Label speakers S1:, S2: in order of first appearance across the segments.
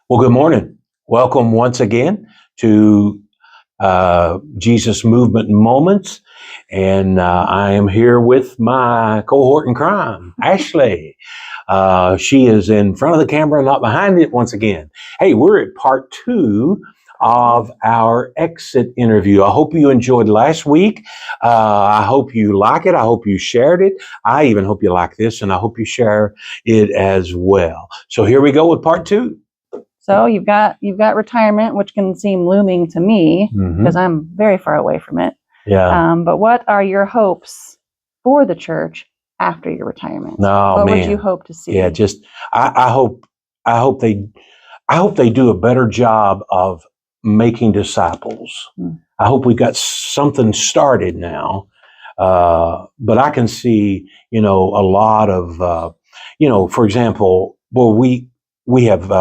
S1: Well, good morning. Welcome once again to Jesus Movement Moments. And I am here with my cohort in crime, Ashley. She is in front of the camera, not behind it once again. Hey, we're at part 2 of our exit interview. I hope you enjoyed last week. I hope you like it. I hope you shared it. I even hope you like this, and I hope you share it as well. So here we go with part 2.
S2: So you've got retirement, which can seem looming to me because I'm very far away from it.
S1: Yeah.
S2: But what are your hopes for the church after your retirement?
S1: What
S2: would you hope to see?
S1: Yeah, I hope they do a better job of making disciples. I hope we got something started now. But I can see, a lot of, for example, we have,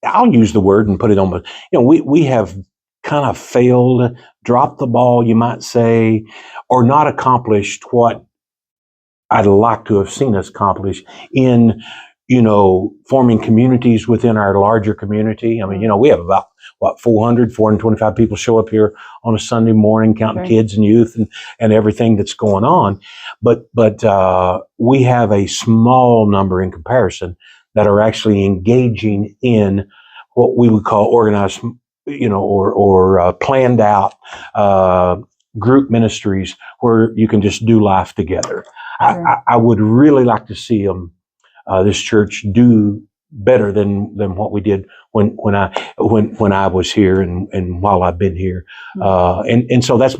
S1: I'll use the word and put it on, but, we have kind of failed, dropped the ball, you might say, or not accomplished what I'd like to have seen us accomplish in, forming communities within our larger community. I mean, we have about, 425 people show up here on a Sunday morning, counting kids and youth and everything that's going on. But we have a small number in comparison that are actually engaging in what we would call organized, or planned out group ministries where you can just do life together. I would really like to see them, this church, do better than what we did when I was here and while I've been here. And so that's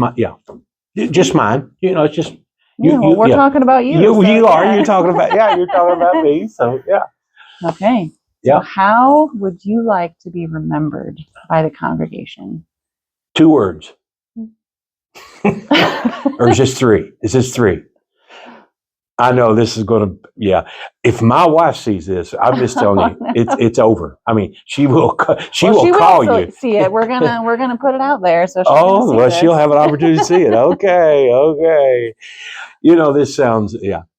S1: just mine. It's just
S2: we're talking about you.
S1: You're talking about me. So yeah.
S2: Okay.
S1: Yeah.
S2: So how would you like to be remembered by the congregation?
S1: 2 words. Or is this 3? Is this 3? I know this is going to, if my wife sees this, I'm just telling you, it's over. I mean, she will call you.
S2: See it. We're gonna put it out there. So
S1: she'll have an opportunity to see it. Okay.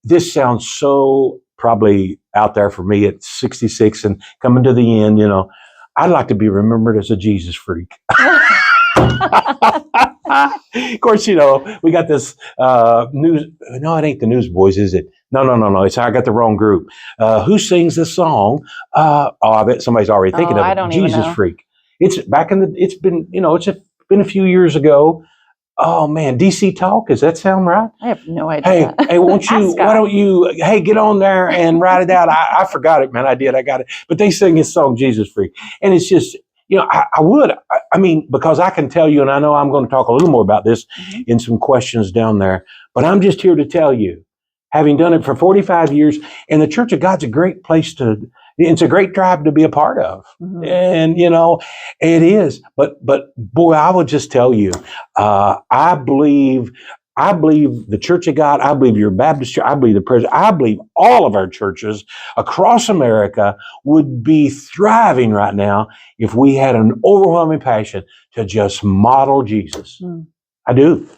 S1: This sounds so probably out there for me at 66 and coming to the end. I'd like to be remembered as a Jesus freak. Of course, we got this news. No, it ain't the Newsboys, is it? No. I got the wrong group. Who sings this song? I bet somebody's already thinking of it.
S2: I don't
S1: Jesus
S2: even know.
S1: Freak. It's been a few years ago. Oh man, DC Talk. Does that sound right?
S2: I have no idea.
S1: Hey, why don't you, get on there and write it out? I forgot it, man. I got it. But they sing this song, Jesus Freak. And it's just, I mean, because I can tell you, and I know I'm going to talk a little more about this in some questions down there, but I'm just here to tell you, having done it for 45 years, and the Church of God's a great place it's a great tribe to be a part of. And, it is. But boy, I would just tell you, I believe the Church of God, I believe your Baptist church, I believe the President, I believe all of our churches across America would be thriving right now if we had an overwhelming passion to just model Jesus. I do.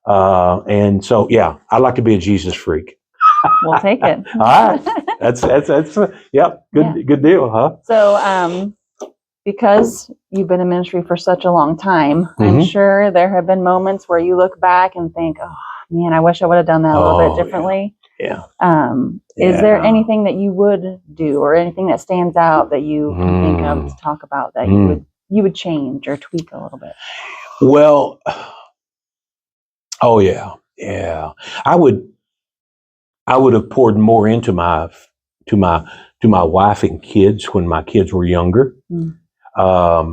S1: And so, I'd like to be a Jesus freak.
S2: We'll take it.
S1: All right. That's good deal, huh?
S2: So, because you've been in ministry for such a long time, I'm sure there have been moments where you look back and think, oh man, I wish I would have done that a little bit differently.
S1: Yeah.
S2: Is there anything that you would do or anything that stands out that you can think of to talk about that you would change or tweak a little bit?
S1: Well, I would have poured more into my wife and kids when my kids were younger. I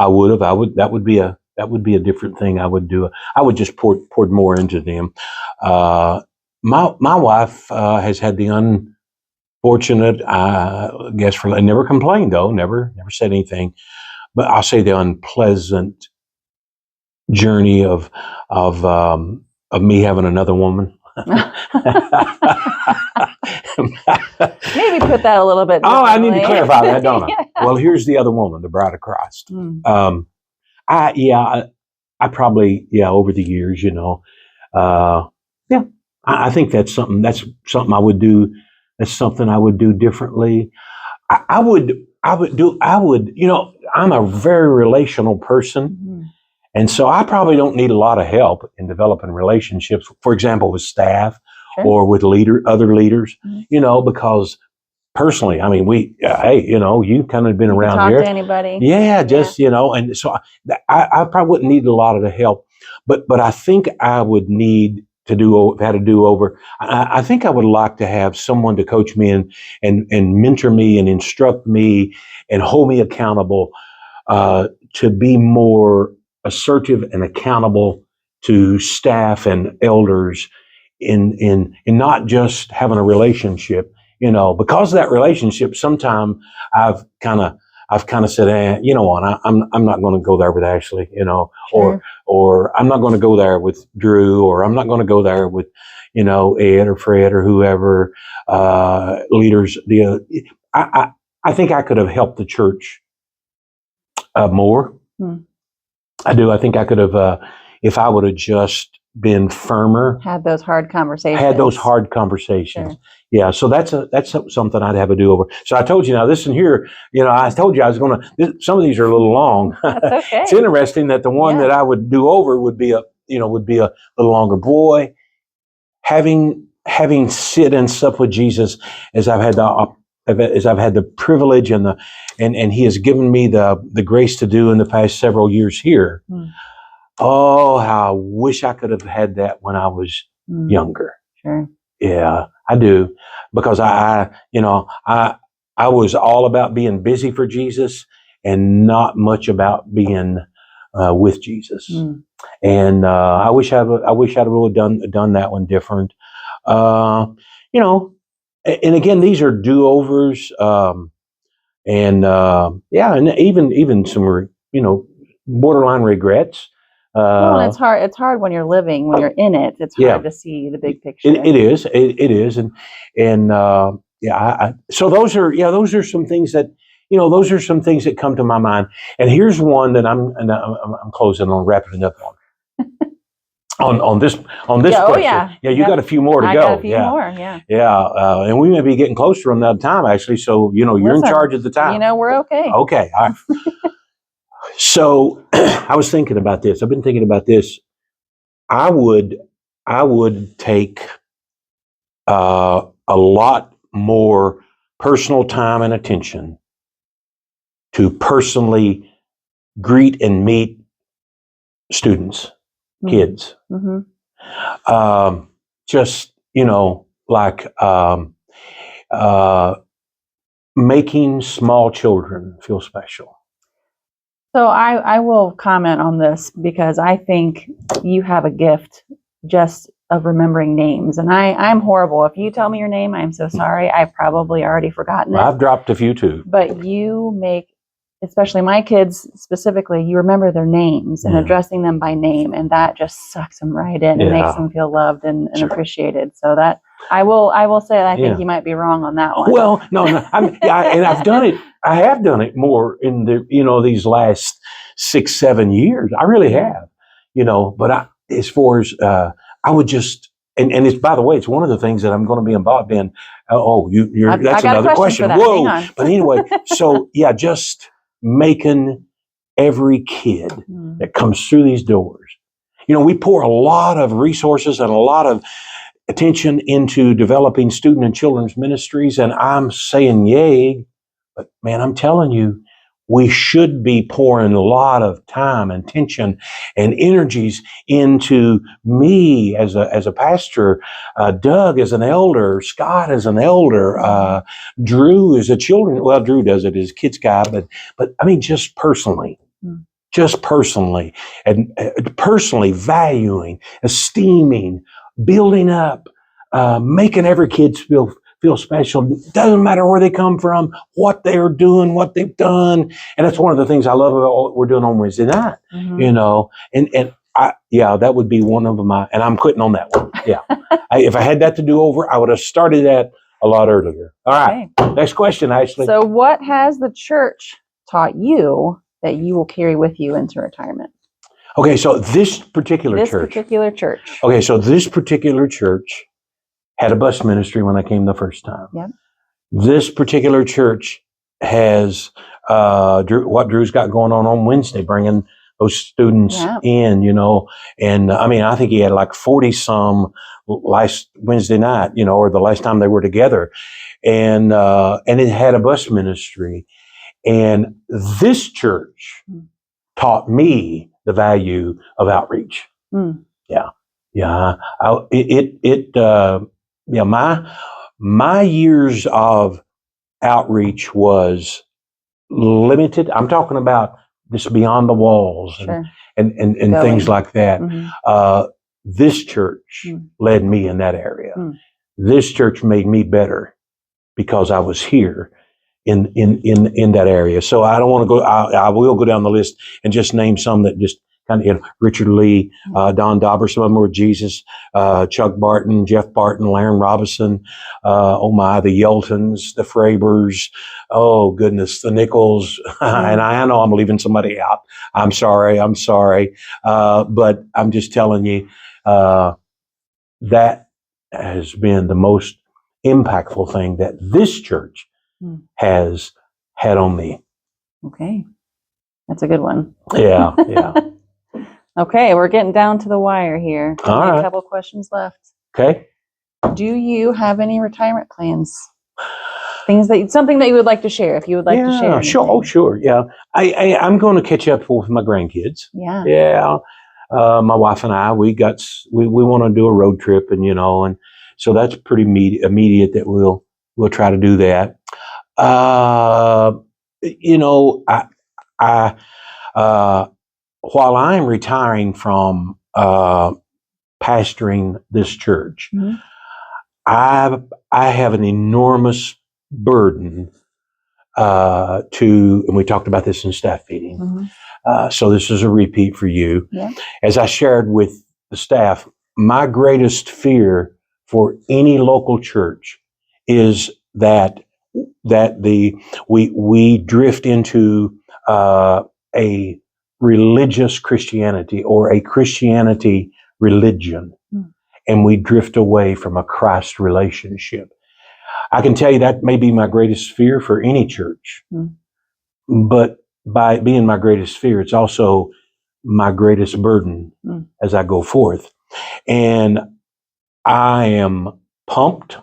S1: would. That would be a different thing I would do. I would just poured more into them. My wife has had the unfortunate, I guess, never complained though, never said anything, but I'll say the unpleasant journey of me having another woman.
S2: Maybe put that a little bit differently.
S1: I need to clarify that, don't I? Well, here's the other woman, the bride of Christ. I probably, over the years, I think that's something I would do. That's something I would do differently. I would, I'm a very relational person.
S2: Mhm.
S1: And so I probably don't need a lot of help in developing relationships, for example, with staff
S2: Sure.
S1: or with other leaders,
S2: Mhm.
S1: because personally, I mean, hey, you've kind of been
S2: You can
S1: around
S2: talk
S1: here.
S2: to anybody.
S1: Yeah, just, and so I probably wouldn't need a lot of the help, but I think I would need to had a do over. I think I would like to have someone to coach me and mentor me and instruct me and hold me accountable, to be more assertive and accountable to staff and elders in not just having a relationship, because of that relationship. Sometimes I've kind of said, you know what, I'm not going to go there with Ashley,
S2: Sure.
S1: or I'm not going to go there with Drew, or I'm not going to go there with, Ed or Fred or whoever, leaders. I think I could have helped the church more.
S2: Hmm.
S1: I do. I think I could have, if I would have just been firmer,
S2: Had those hard conversations.
S1: had those hard conversations.
S2: Sure.
S1: Yeah. So that's something I'd have to do over. So I told you, now listen here, I told you I was going to, some of these are a little long.
S2: That's okay.
S1: It's interesting that the one
S2: Yeah.
S1: that I would do over would be a little longer. Boy, having sit and sup with Jesus, as I've had the privilege and he has given me the grace to do in the past several years here. Oh, how I wish I could have had that when I was younger.
S2: Sure.
S1: Yeah, I do, because I was all about being busy for Jesus and not much about being with Jesus. And I wish I'd really done that one different. And again, these are do-overs, and even some borderline regrets.
S2: Well, and it's hard when you're living, when you're in it. It's hard to see the big picture.
S1: It is, and so those are some things that come to my mind. And here's one that I'm closing on, wrapping it up on this question.
S2: Oh yeah,
S1: you got a few more to
S2: I
S1: go.
S2: got a few more. Yeah.
S1: And we may be getting closer on that time, actually. So you're in charge of the time.
S2: We're okay.
S1: Okay, all right. So I was thinking about this. I've been thinking about this. I would take a lot more personal time and attention to personally greet and meet students, kids. Just, making small children feel special.
S2: So I will comment on this, because I think you have a gift just of remembering names. And I'm horrible. If you tell me your name, I'm so sorry. I've probably already forgotten it.
S1: I've dropped a few too.
S2: But you make, especially my kids specifically, you remember their names and addressing them by name. And that just sucks them right in and makes them feel loved and appreciated. So that I will say that I think you might be wrong on that one.
S1: Well, no, and I've done it. I have done it more in these last 6-7 years. I really have, but as far as, I would just, and it's, by the way, it's one of the things that I'm going to be involved in. That's another question. Whoa. But anyway, so just making every kid that comes through these doors, we pour a lot of resources and a lot of attention into developing student and children's ministries. And I'm saying yay, but man, I'm telling you, we should be pouring a lot of time and attention and energies into me as a pastor, Doug as an elder, Scott as an elder, Drew as a children. Well, Drew does it as kids guy, but I mean, just personally, and personally valuing, esteeming, building up, making every kid feel special. Doesn't matter where they come from, what they're doing, what they've done. And that's one of the things I love about what we're doing on Wednesday night, and that would be one of my, and I'm quitting on that one. Yeah. If I had that to do over, I would have started that a lot earlier. All right. Okay. Next question, Ashley.
S2: So what has the church taught you that you will carry with you into retirement?
S1: Okay. So this particular church. Okay. So this particular church had a bus ministry when I came the first time.
S2: Yep.
S1: This particular church has what Drew's got going on Wednesday, bringing those students in, and I mean, I think he had like 40 some last Wednesday night, or the last time they were together, and it had a bus ministry, and this church taught me the value of outreach. My years of outreach was limited. I'm talking about just beyond the walls and things like that. This church led me in that area. This church made me better because I was here in that area. So I don't want to go. I will go down the list and just name some that just kind of, Richard Lee, Don Dauber, some of them were Jesus, Chuck Barton, Jeff Barton, Laren Robinson, the Yeltons, the Frabers, oh goodness, the Nichols, and I know I'm leaving somebody out. I'm sorry, but I'm just telling you, that has been the most impactful thing that this church has had on me.
S2: Okay, that's a good one.
S1: Yeah.
S2: Okay, we're getting down to the wire here.
S1: All right.
S2: A couple questions left.
S1: Okay.
S2: Do you have any retirement plans? Something that you would like to share, if you would like to share.
S1: Yeah, sure. Oh, sure. Yeah. I'm going to catch up with my grandkids.
S2: Yeah.
S1: Yeah. My wife and I, we want to do a road trip, and so that's pretty immediate that we'll try to do that. While I'm retiring from pastoring this church, I have an enormous burden and we talked about this in staff meeting. So this is a repeat for you.
S2: Yeah.
S1: As I shared with the staff, my greatest fear for any local church is that we drift into a religious Christianity or a Christianity religion, and we drift away from a Christ relationship. I can tell you that may be my greatest fear for any church, but by being my greatest fear, it's also my greatest burden as I go forth. And I am pumped.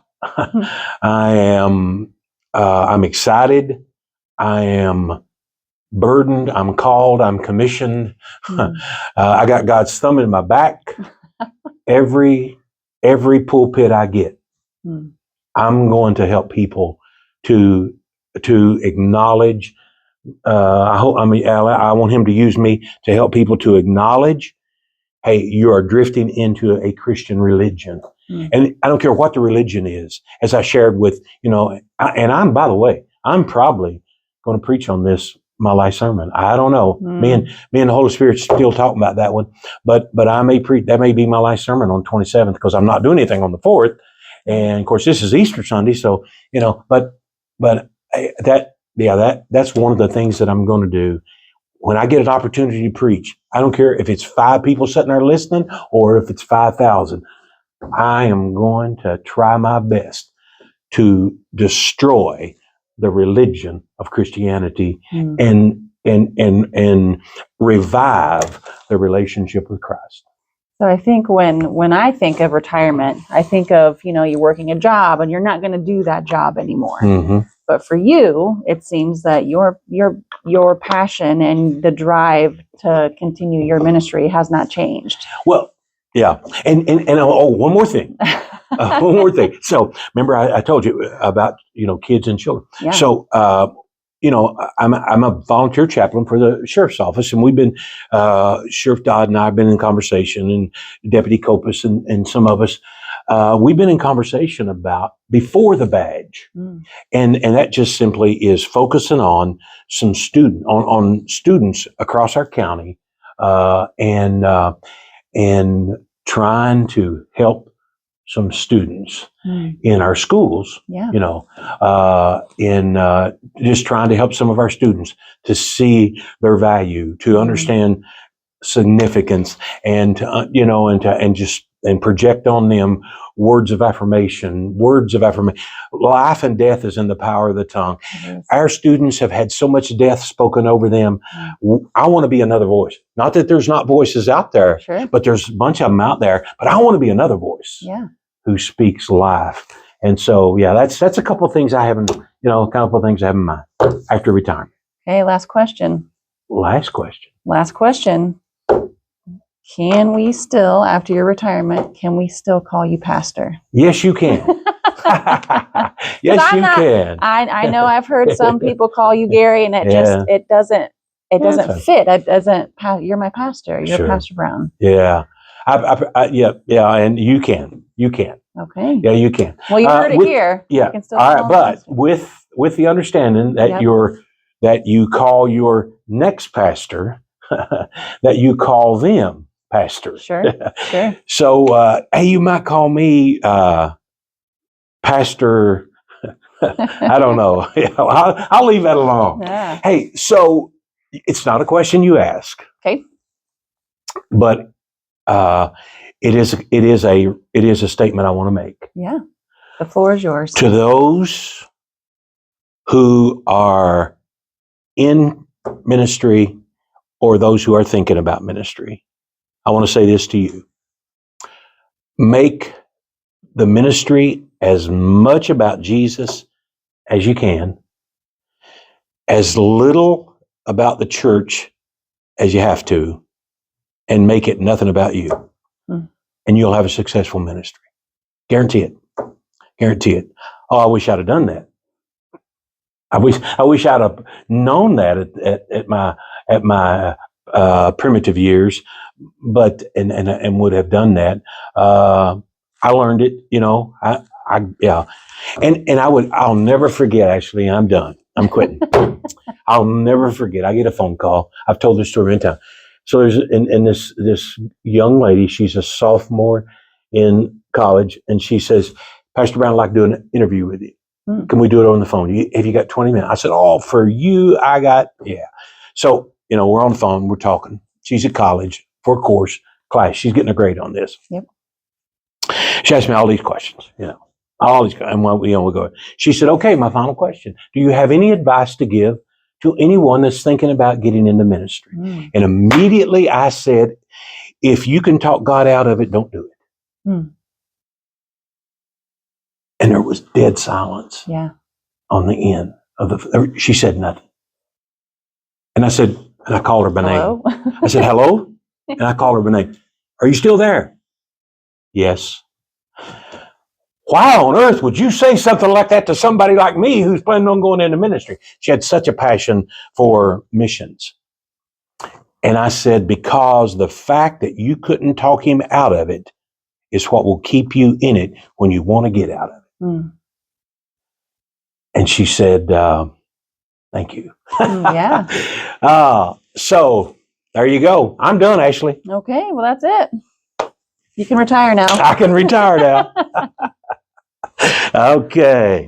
S1: I'm excited. I am burdened. I'm called. I'm commissioned. I got God's thumb in my back. Every pulpit I get, I'm going to help people to acknowledge. I want him to use me to help people to acknowledge, hey, you are drifting into a Christian religion. And I don't care what the religion is, as I shared with, by the way, I'm probably going to preach on this my last sermon. I don't know. Me and the Holy Spirit still talking about that one, but I may preach. That may be my last sermon on 27th, because I'm not doing anything on the 4th. And of course, this is Easter Sunday, so but that's one of the things that I'm going to do when I get an opportunity to preach. I don't care if it's 5 people sitting there listening or if it's 5,000. I am going to try my best to destroy the religion of Christianity and revive the relationship with Christ.
S2: So I think when I think of retirement, I think of, you're working a job and you're not going to do that job anymore. But for you, it seems that your passion and the drive to continue your ministry has not changed.
S1: Well, yeah. And one more thing. One more thing. So remember, I told you about, kids and children.
S2: Yeah.
S1: So, I'm a volunteer chaplain for the sheriff's office, and we've been, Sheriff Dodd and I have been in conversation, and Deputy Copus and some of us, we've been in conversation about before the badge. And that just simply is focusing on some students across our county, and trying to help some students in our schools, in just trying to help some of our students to see their value, to understand significance, and and project on them words of affirmation. Life and death is in the power of the tongue. Our students have had so much death spoken over them. I want to be another voice. Not that there's not voices out there, but there's a bunch of them out there. But I want to be another voice who speaks life. And so, yeah, that's a couple of things I have in, in mind after retirement.
S2: Okay, last question.
S1: Last question.
S2: Can we still, after your retirement, call you pastor?
S1: Yes, you can. Yes, you can.
S2: I know I've heard some people call you Gary, and it doesn't fit. It doesn't. You're my pastor. You're Pastor Brown.
S1: Yeah. Yeah, and you can.
S2: Okay.
S1: Yeah, you can.
S2: Well, you heard it here.
S1: Yeah.
S2: You can still
S1: all right, but with the understanding that you call your next pastor, that you call them pastor.
S2: Sure.
S1: So, hey, you might call me Pastor. I don't know. I'll leave that alone.
S2: Yeah.
S1: Hey, so it's not a question you ask.
S2: Okay.
S1: But it is a statement I want to make.
S2: Yeah. The floor is yours.
S1: To those who are in ministry or those who are thinking about ministry, I want to say this to you. Make the ministry as much about Jesus as you can, as little about the church as you have to, and make it nothing about you. And you'll have a successful ministry. Guarantee it. Oh, I wish I'd have done that. I wish I'd have known that at my primitive years, but and would have done that. I learned it, I'll never forget. Actually, I'm done. I'm quitting. I'll never forget. I get a phone call. I've told this story many times. So there's this young lady. She's a sophomore in college, and she says, "Pastor Brown, I'd like to do an interview with you. Can we do it on the phone? Have you got 20 minutes?" I said, "Oh, for you, I got." So we're on the phone. We're talking. She's at college for a class. She's getting a grade on this.
S2: Yep.
S1: She asked me all these questions. All these, and we go. She said, "Okay, my final question: do you have any advice to give to anyone that's thinking about getting into ministry?" And immediately I said, "If you can talk God out of it, don't do it." And there was dead silence.
S2: Yeah.
S1: On the end of she said nothing. And I said, and I called her by name. I said, "Hello?" And I called her by name. "Are you still there?" "Yes." "Why on earth would you say something like that to somebody like me who's planning on going into ministry?" She had such a passion for missions. And I said, "Because the fact that you couldn't talk him out of it is what will keep you in it when you want to get out of it." And she said, "Thank you."
S2: Yeah.
S1: So there you go. I'm done, Ashley.
S2: Okay, well, that's it. You can retire now.
S1: I can retire now. Okay.